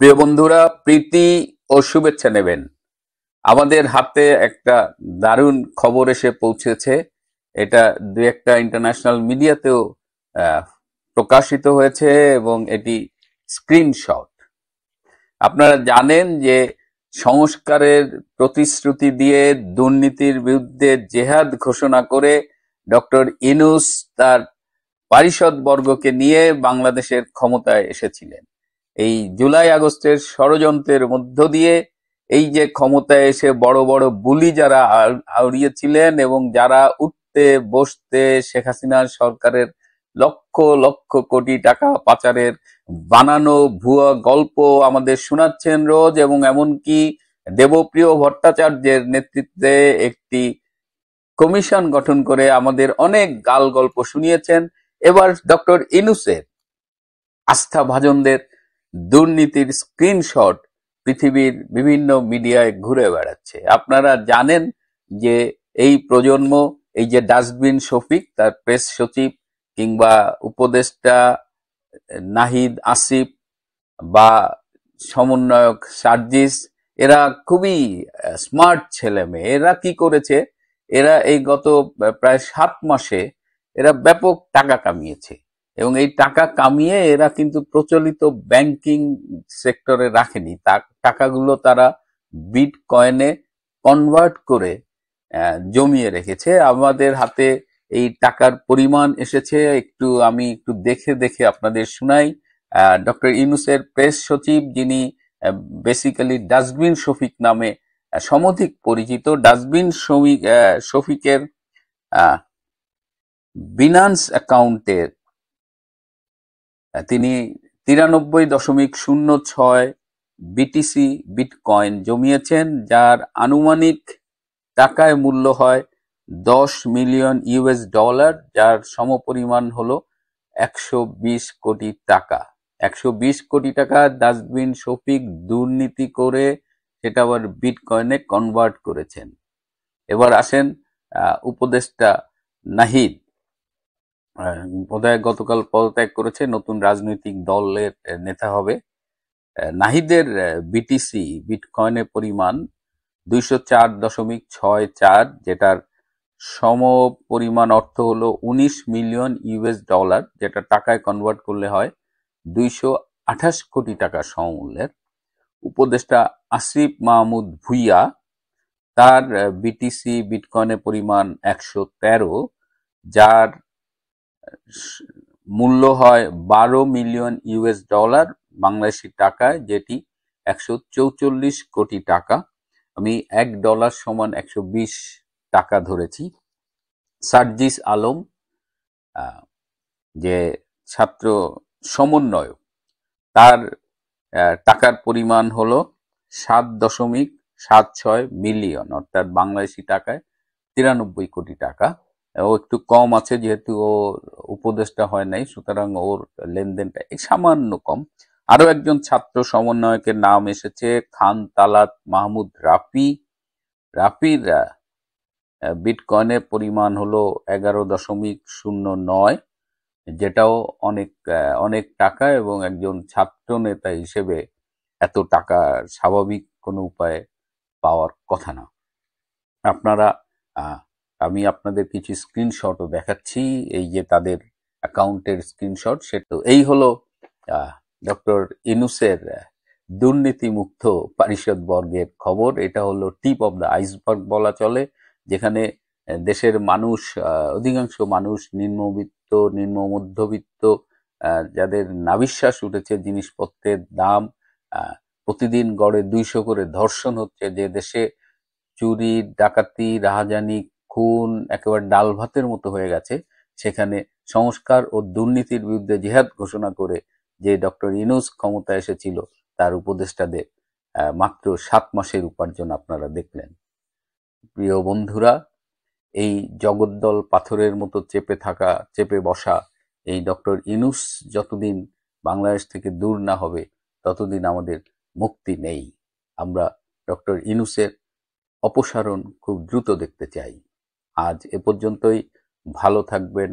প্রিয় বন্ধুরা, প্রীতি ও শুভেচ্ছা নেবেন। আমাদের হাতে একটা দারুণ খবর এসে পৌঁছেছে। এটা দুই একটা ইন্টারন্যাশনাল মিডিয়াতেও আহ, প্রকাশিত হয়েছে এবং এটি স্ক্রিনশট। আপনারা জানেন যে সংস্কারের প্রতিশ্রুতি দিয়ে দুর্নীতির বিরুদ্ধে জেহাদ ঘোষণা করে ডক্টর ইউনূস তার পারিষদবর্গকে নিয়ে বাংলাদেশের ক্ষমতায় এসেছিলেন। এই জুলাই আগস্টের ষড়যন্ত্রের মধ্য দিয়ে এই যে ক্ষমতায় এসে বড় বড় বুলি যারা আউড়িয়েছিলেন এবং যারা উঠতে বসতে শেখ হাসিনার সরকারের লক্ষ লক্ষ কোটি টাকা পাচারের বানানো ভুয়া গল্প আমাদের শোনাচ্ছেন রোজ, এবং এমনকি দেবপ্রিয় ভট্টাচার্যের নেতৃত্বে একটি কমিশন গঠন করে আমাদের অনেক গাল গল্প শুনিয়েছেন। এবার ডক্টর ইউনূসের আস্থাভাজনদের দুর্নীতির স্ক্রিনশট পৃথিবীর বিভিন্ন মিডিয়ায় ঘুরে বেড়াচ্ছে। আপনারা জানেন যে এই প্রজন্ম, এই যে ডাস্টবিন শফিক, তার প্রেস সচিব কিংবা উপদেষ্টা নাহিদ আসিফ বা সমন্বয়ক সার্জিস, এরা খুবই স্মার্ট ছেলে মেয়ে। এরা কি করেছে, এরা এই গত প্রায় 7 মাসে এরা ব্যাপক টাকা কামিয়েছে, এবং এই টাকা কামিয়ে এরা কিন্তু প্রচলিত ব্যাংকিং সেক্টরে রাখেনি। টাকাগুলো তারা বিটকয়েনে কনভার্ট করে জমিয়ে রেখেছে। আমাদের হাতে এই টাকার পরিমাণ এসেছে, আমি একটু দেখে দেখে আপনাদের শোনাই। ডক্টর ইউনূসের প্রেস সচিব, যিনি বেসিক্যালি ডাস্টবিন শফিক নামে সমধিক পরিচিত, ডাস্টবিন শফিকের বিনান্স অ্যাকাউন্টের তিনি 93.06 বিটিসি বিটকয়েন জমিয়েছেন, যার আনুমানিক টাকায় মূল্য হয় $10 মিলিয়ন, যার সমপরিমাণ হলো 120 কোটি টাকা। 120 কোটি টাকা ডাস্টবিন শফিক দুর্নীতি করে সেটা আবার বিটকয়েনে কনভার্ট করেছেন। এবার আসেন উপদেষ্টা নাহিদ, বোধহয় গতকাল পদত্যাগ করেছে, নতুন রাজনৈতিক দলের নেতা হবে। নাহিদের বিটিসি বিটকয়েনের পরিমাণ 204.64, যেটার সম পরিমাণ অর্থ হলো $19 মিলিয়ন, যেটা টাকায় কনভার্ট করলে হয় 228 কোটি টাকা সমমূল্যের। উপদেষ্টা আসিফ মাহমুদ ভুইয়া, তার বিটিসি বিটকয়েনের পরিমাণ 113, যার মূল্য হয় $12 মিলিয়ন বাংলাদেশি টাকায়, যেটি 144 কোটি টাকা। আমি $1 সমান 120 টাকা ধরেছি। সার্জিস আলম, যে ছাত্র সমন্বয়ক, তার টাকার পরিমাণ হলো 7.76 মিলিয়ন, অর্থাৎ বাংলাদেশি টাকায় 93 কোটি টাকা। ও একটু কম আছে, যেহেতু ও উপদেষ্টা হয় নাই, সুতরাং ওর লেনদেনটা সামান্য কম। আরো একজন ছাত্র সমন্বয়কের নাম এসেছে, খান তালাত মাহমুদ রাফির বিটকয়েনের পরিমাণ হলো 11.09, যেটাও অনেক টাকা, এবং একজন ছাত্র নেতা হিসেবে এত টাকা স্বাভাবিক কোনো উপায়ে পাওয়ার কথা না। আমি আপনাদের কিছু স্ক্রিনশটও দেখাচ্ছি, এই যে তাদের অ্যাকাউন্টের স্ক্রিনশট। সেটা এই হলো ডক্টর ইউনূসের দুর্নীতিমুক্ত পারিষদ বর্গের খবর। এটা হলো টিপ অব দ্য আইসবার্গ বলা চলে, যেখানে দেশের মানুষ, অধিকাংশ মানুষ নিম্নবিত্ত, নিম্ন মধ্যবিত্ত, যাদের নাভিশ্বাস উঠেছে জিনিসপত্রের দাম, প্রতিদিন গড়ে 200 করে ধর্ষণ হচ্ছে, যে দেশে চুরি ডাকাতি রাহাজানি খুন একেবারে ডাল ভাতের মতো হয়ে গেছে, সেখানে সংস্কার ও দুর্নীতির বিরুদ্ধে জিহাদ ঘোষণা করে যে ডক্টর ইউনূস ক্ষমতা এসেছিল, তার উপদেষ্টাদের মাত্র 7 মাসের উপার্জন আপনারা দেখলেন। প্রিয় বন্ধুরা, এই জগদ্দল পাথরের মতো চেপে বসা এই ডক্টর ইউনূস যতদিন বাংলাদেশ থেকে দূর না হবে, ততদিন আমাদের মুক্তি নেই। আমরা ডক্টর ইউনূসের অপসারণ খুব দ্রুত দেখতে চাই। আজ এ পর্যন্তই। ভালো থাকবেন,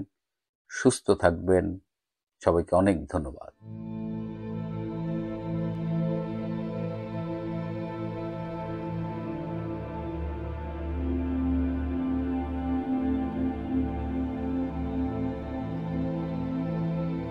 সুস্থ থাকবেন। সবাইকে অনেক ধন্যবাদ।